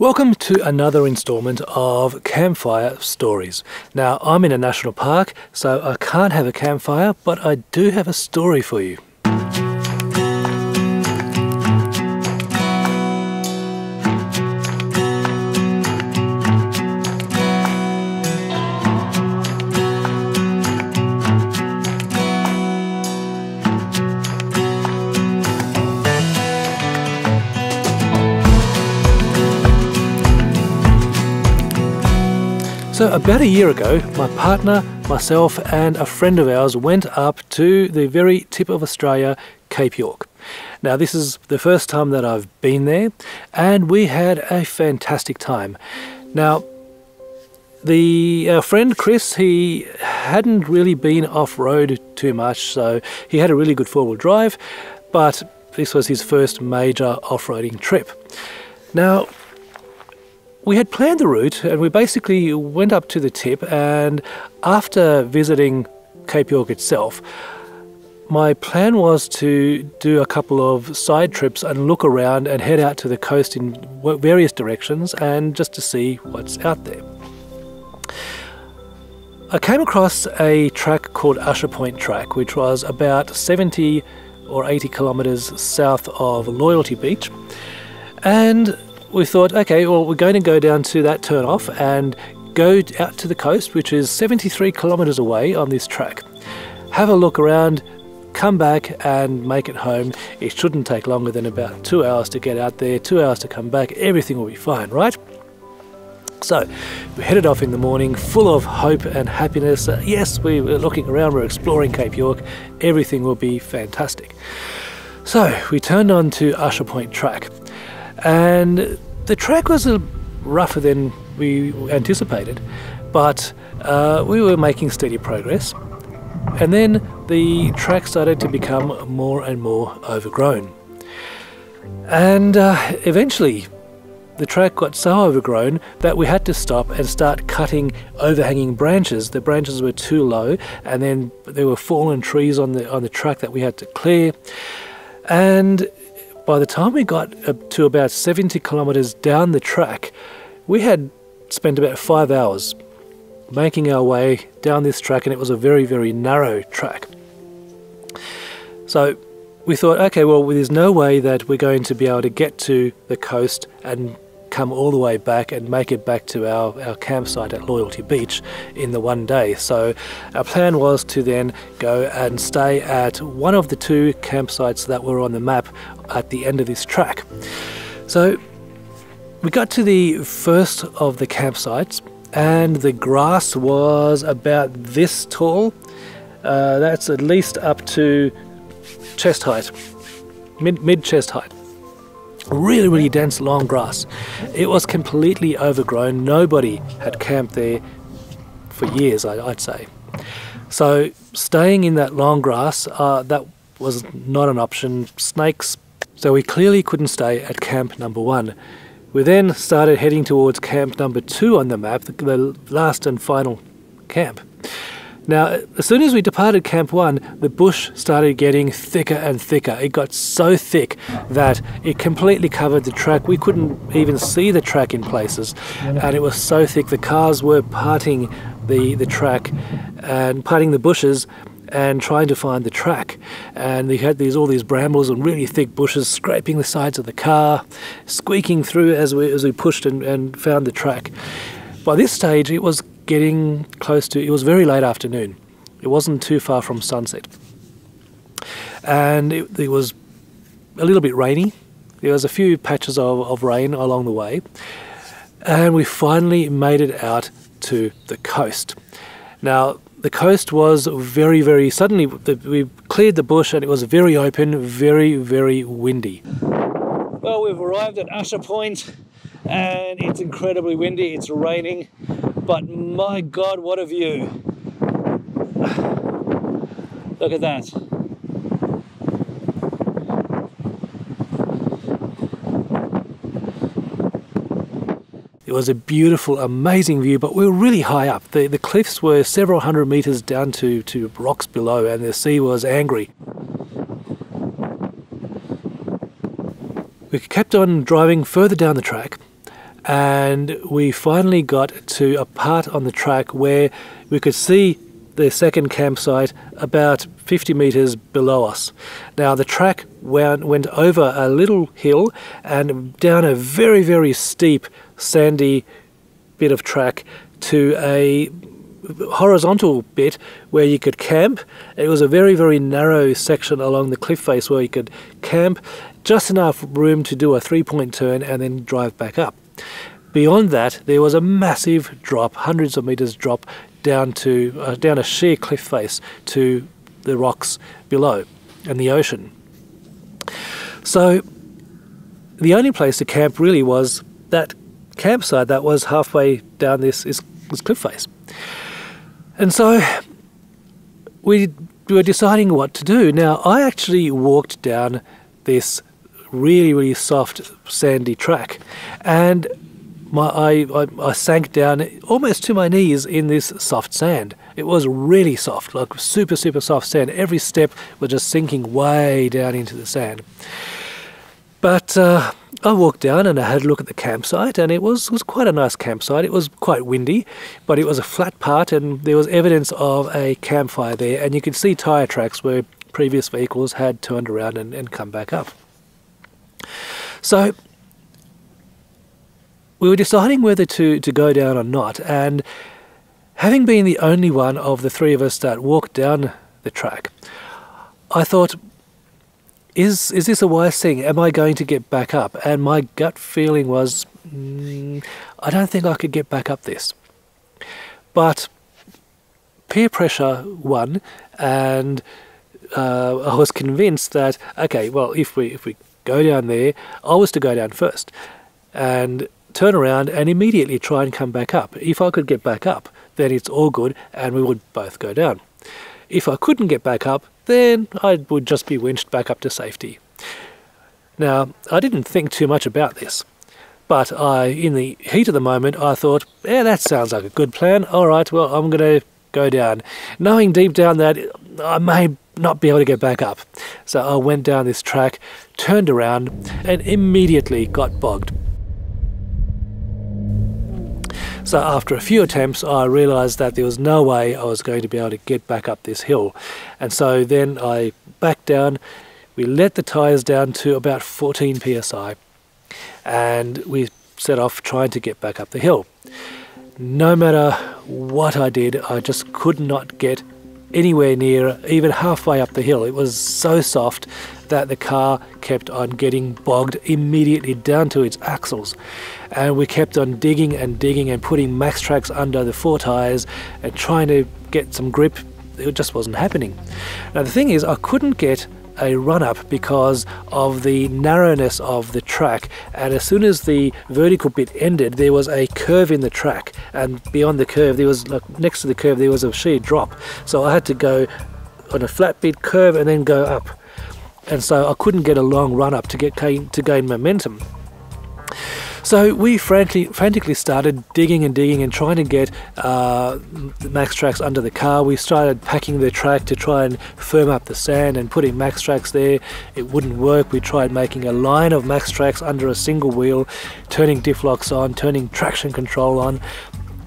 Welcome to another installment of Campfire Stories. Now, I'm in a national park, so I can't have a campfire, but I do have a story for you. So about a year ago, my partner, myself and a friend of ours went up to the very tip of Australia, Cape York. Now this is the first time that I've been there and we had a fantastic time. Now our friend Chris, he hadn't really been off-road too much, so he had a really good four-wheel drive, but this was his first major off-roading trip. Now we had planned the route and we basically went up to the tip, and after visiting Cape York itself, my plan was to do a couple of side trips and look around and head out to the coast in various directions and just to see what's out there. I came across a track called Ussher Point Track, which was about 70 or 80 kilometres south of Loyalty Beach, and we thought, okay, well, we're going to go down to that turn-off and go out to the coast, which is 73 kilometres away on this track. Have a look around, come back and make it home. It shouldn't take longer than about 2 hours to get out there, 2 hours to come back. Everything will be fine, right? So we headed off in the morning, full of hope and happiness. Yes, we were looking around, we're exploring Cape York. Everything will be fantastic. So we turned on to Ussher Point Track. And the track was rougher than we anticipated, but we were making steady progress. And then the track started to become more and more overgrown. And eventually the track got so overgrown that we had to stop and start cutting overhanging branches. The branches were too low, and then there were fallen trees on the track that we had to clear. And by the time we got up to about 70 kilometres down the track, we had spent about 5 hours making our way down this track, and it was a very, very narrow track. So we thought, okay, well, there's no way that we're going to be able to get to the coast and come all the way back and make it back to our campsite at Loyalty Beach in the one day. So our plan was to then go and stay at one of the two campsites that were on the map at the end of this track. So we got to the first of the campsites and the grass was about this tall. That's at least up to chest height, mid chest height. Really, really dense, long grass. It was completely overgrown. Nobody had camped there for years, I'd say. So staying in that long grass, that was not an option. Snakes. So we clearly couldn't stay at camp number 1. We then started heading towards camp number 2 on the map, the last and final camp. Now, as soon as we departed Camp 1, the bush started getting thicker and thicker. It got so thick that it completely covered the track. We couldn't even see the track in places, and it was so thick. The cars were parting the track and parting the bushes and trying to find the track. And they had all these brambles and really thick bushes scraping the sides of the car, squeaking through as we pushed and found the track. By this stage, it was getting close to, it was very late afternoon. It wasn't too far from sunset. And it was a little bit rainy. There was a few patches of rain along the way. And we finally made it out to the coast. Now, the coast was very, very, suddenly we cleared the bush and it was very open, very, very windy. Well, we've arrived at Ussher Point and it's incredibly windy, it's raining. But my God, what a view. Look at that. It was a beautiful, amazing view, but we were really high up. The cliffs were several hundred meters down to rocks below, and the sea was angry. We kept on driving further down the track, and we finally got to a part on the track where we could see the second campsite about 50 meters below us. Now the track went over a little hill and down a very, very steep sandy bit of track to a horizontal bit where you could camp. It was a very, very narrow section along the cliff face where you could camp, just enough room to do a 3-point turn and then drive back up. Beyond that, there was a massive drop, hundreds of meters drop, down to down a sheer cliff face to the rocks below and the ocean. So the only place to camp really was that campsite that was halfway down this cliff face. And so we were deciding what to do. Now I actually walked down this really, really soft sandy track, and I sank down almost to my knees in this soft sand. It was really soft, like super, super soft sand. Every step was just sinking way down into the sand. But I walked down and I had a look at the campsite, and it was quite a nice campsite. It was quite windy, but it was a flat part, and there was evidence of a campfire there, and you could see tyre tracks where previous vehicles had turned around and come back up. So we were deciding whether to go down or not, and having been the only one of the three of us that walked down the track, I thought, is this a wise thing? Am I going to get back up? And my gut feeling was, I don't think I could get back up this. But peer pressure won, and I was convinced that, okay, well, if we go down there, I was to go down first and turn around and immediately try and come back up. If I could get back up, then it's all good and we would both go down. If I couldn't get back up, then I would just be winched back up to safety. Now, I didn't think too much about this, but in the heat of the moment, I thought, yeah, that sounds like a good plan. All right, well, I'm going to go down, knowing deep down that I may not be able to get back up. So I went down this track, turned around, and immediately got bogged. So after a few attempts, I realised that there was no way I was going to be able to get back up this hill. And so then I backed down, we let the tyres down to about 14 psi, and we set off trying to get back up the hill. No matter what I did, I just could not get anywhere near, even halfway up the hill. It was so soft that the car kept on getting bogged immediately down to its axles, and we kept on digging and putting max tracks under the 4 tyres and trying to get some grip. It just wasn't happening. Now the thing is, I couldn't get a run up because of the narrowness of the track, and as soon as the vertical bit ended, there was a curve in the track, and beyond the curve there was, like, next to the curve there was a sheer drop, so I had to go on a flat bit curve and then go up, and so I couldn't get a long run up to gain momentum. So we frantically started digging and trying to get max tracks under the car. We started packing the track to try and firm up the sand and putting max tracks there. It wouldn't work. We tried making a line of max tracks under a single wheel, turning diff locks on, turning traction control on.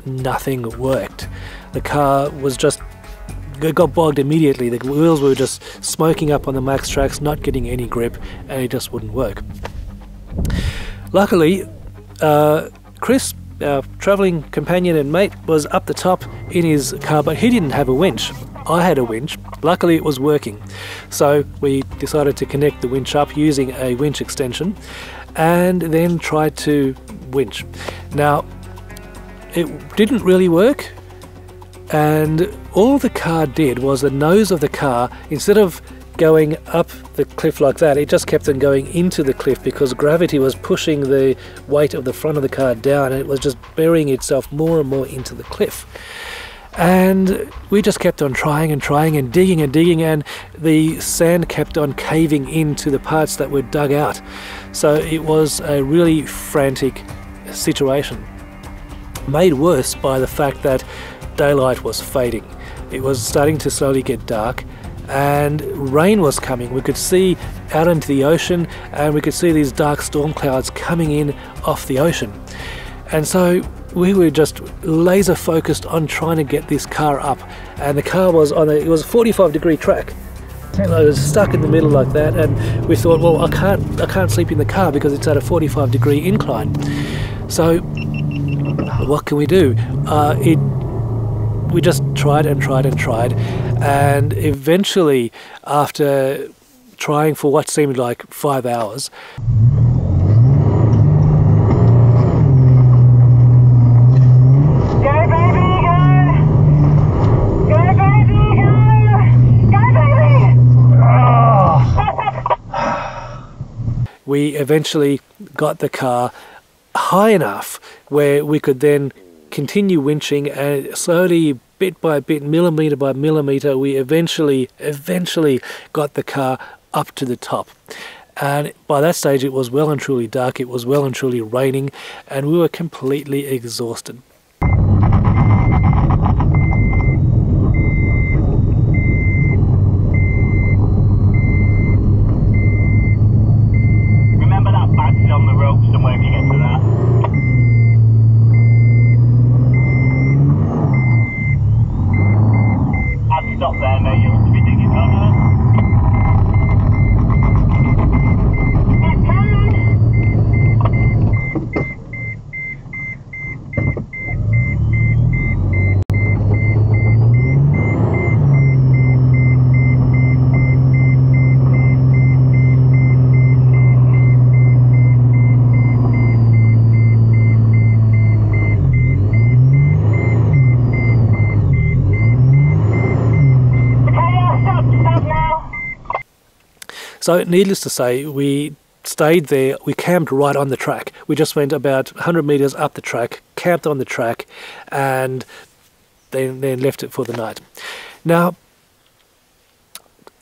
Nothing worked. The car was just got bogged immediately. The wheels were just smoking up on the max tracks, not getting any grip, and it just wouldn't work. Luckily, Chris, our travelling companion and mate, was up the top in his car, but he didn't have a winch. I had a winch. Luckily it was working. So we decided to connect the winch up using a winch extension and then tried to winch. Now, it didn't really work, and all the car did was the nose of the car, instead of going up the cliff like that, it just kept on going into the cliff because gravity was pushing the weight of the front of the car down, and it was just burying itself more and more into the cliff. And we just kept on trying and digging, and the sand kept on caving into the parts that were dug out. So it was a really frantic situation, made worse by the fact that daylight was fading. It was starting to slowly get dark, and rain was coming. We could see out into the ocean, and we could see these dark storm clouds coming in off the ocean. And so we were just laser focused on trying to get this car up, and the car was on it was a 45-degree track. I was stuck in the middle like that, and we thought, well, I can't sleep in the car because it's at a 45-degree incline. So what can we do? We just tried and tried and tried, and eventually, after trying for what seemed like 5 hours, we eventually got the car high enough where we could then continue winching, and slowly, bit by bit, millimeter by millimeter, we eventually got the car up to the top. And by that stage it was well and truly dark, it was well and truly raining, and we were completely exhausted. On the rope somewhere if you get to that. I'd stop there, mate. You'll have to be digging on It's coming! So needless to say, we stayed there, we camped right on the track. We just went about 100 meters up the track, camped on the track, and then left it for the night. Now,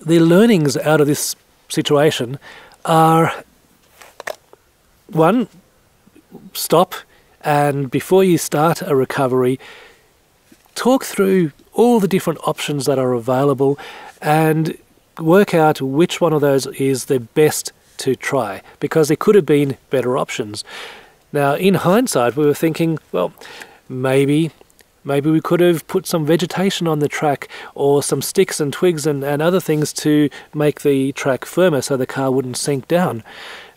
the learnings out of this situation are, one, stop, and before you start a recovery, talk through all the different options that are available and work out which one of those is the best to try, because there could have been better options. Now, in hindsight, we were thinking, well, maybe we could have put some vegetation on the track, or some sticks and twigs and other things to make the track firmer so the car wouldn't sink down.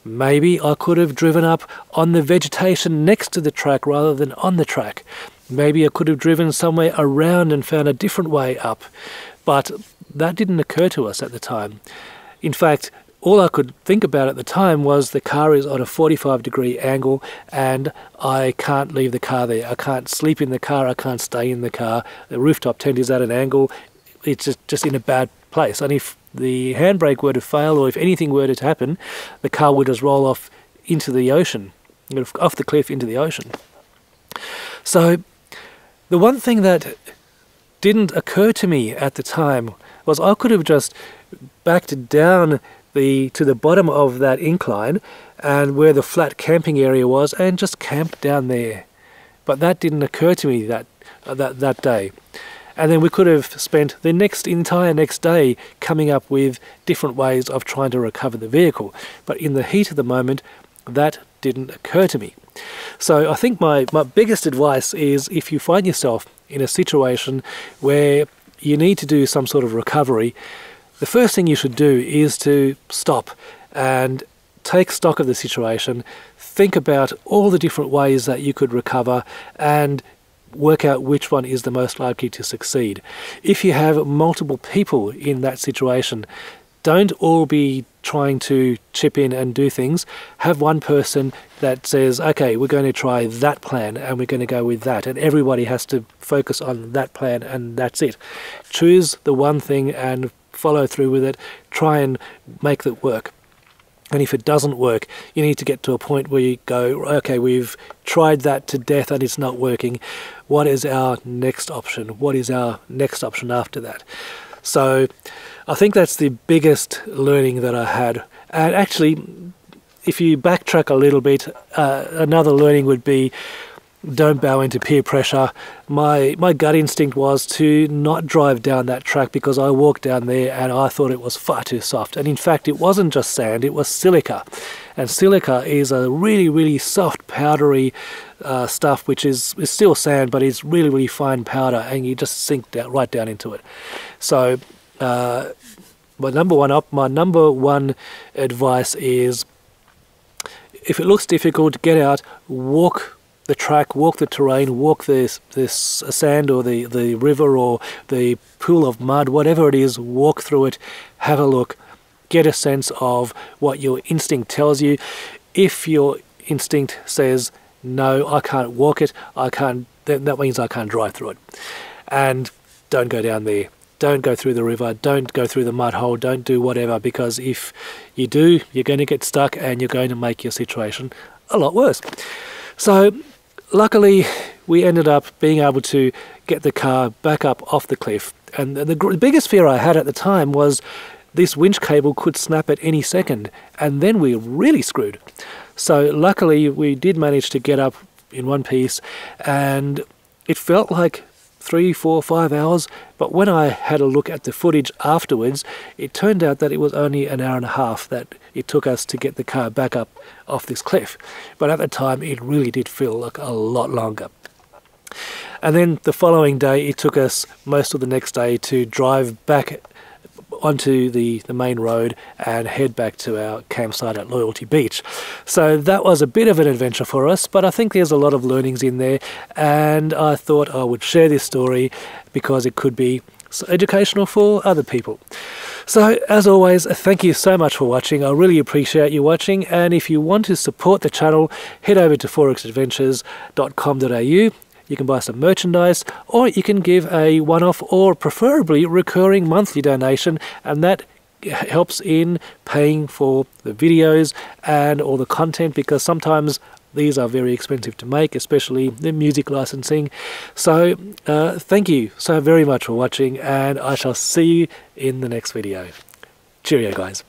Maybe I could have driven up on the vegetation next to the track rather than on the track. Maybe I could have driven somewhere around and found a different way up. But that didn't occur to us at the time. In fact, all I could think about at the time was the car is on a 45-degree angle and I can't leave the car there. I can't sleep in the car, I can't stay in the car. The rooftop tent is at an angle. It's just in a bad place. And if the handbrake were to fail, or if anything were to happen, the car would just roll off into the ocean, off the cliff into the ocean. So the one thing that didn't occur to me at the time was I could have just backed down to the bottom of that incline and where the flat camping area was and just camped down there. But that didn't occur to me that day. And then we could have spent the entire next day coming up with different ways of trying to recover the vehicle. But in the heat of the moment, that didn't occur to me. So I think my biggest advice is, if you find yourself in a situation where you need to do some sort of recovery, the first thing you should do is to stop and take stock of the situation, think about all the different ways that you could recover, and work out which one is the most likely to succeed. If you have multiple people in that situation, don't all be trying to chip in and do things. Have one person that says, okay, we're going to try that plan and we're going to go with that, and everybody has to focus on that plan and that's it. Choose the one thing and follow through with it. Try and make it work. And if it doesn't work, you need to get to a point where you go, okay, we've tried that to death and it's not working. What is our next option? What is our next option after that? So I think that's the biggest learning that I had. And actually, if you backtrack a little bit, another learning would be, don't bow into peer pressure. My gut instinct was to not drive down that track because I walked down there and I thought it was far too soft. And in fact, it wasn't just sand, it was silica. And silica is a really, really soft, powdery stuff, which is still sand, but it's really, really fine powder, and you just sink right down into it. So my number one advice is, if it looks difficult, get out, walk the track, walk the terrain, walk this sand or the river or the pool of mud, whatever it is, walk through it, have a look, get a sense of what your instinct tells you. If your instinct says, no, I can't walk it, then that means I can't drive through it. And don't go down there. Don't go through the river, don't go through the mud hole, don't do whatever, because if you do, you're going to get stuck and you're going to make your situation a lot worse. So luckily we ended up being able to get the car back up off the cliff, and the biggest fear I had at the time was this winch cable could snap at any second, and then we're really screwed. So luckily we did manage to get up in one piece, and it felt like 3, 4, 5 hours, but when I had a look at the footage afterwards, it turned out that it was only an hour and a half that it took us to get the car back up off this cliff. But at the time, it really did feel like a lot longer. And then the following day, it took us most of the next day to drive back onto the main road and head back to our campsite at Loyalty Beach. So that was a bit of an adventure for us, but I think there's a lot of learnings in there, and I thought I would share this story because it could be educational for other people. So as always, thank you so much for watching. I really appreciate you watching, and if you want to support the channel, head over to forexadventures.com.au. You can buy some merchandise, or you can give a one-off or preferably recurring monthly donation, and that helps in paying for the videos and all the content, because sometimes these are very expensive to make, especially the music licensing. So thank you so very much for watching, and I shall see you in the next video. Cheerio, guys.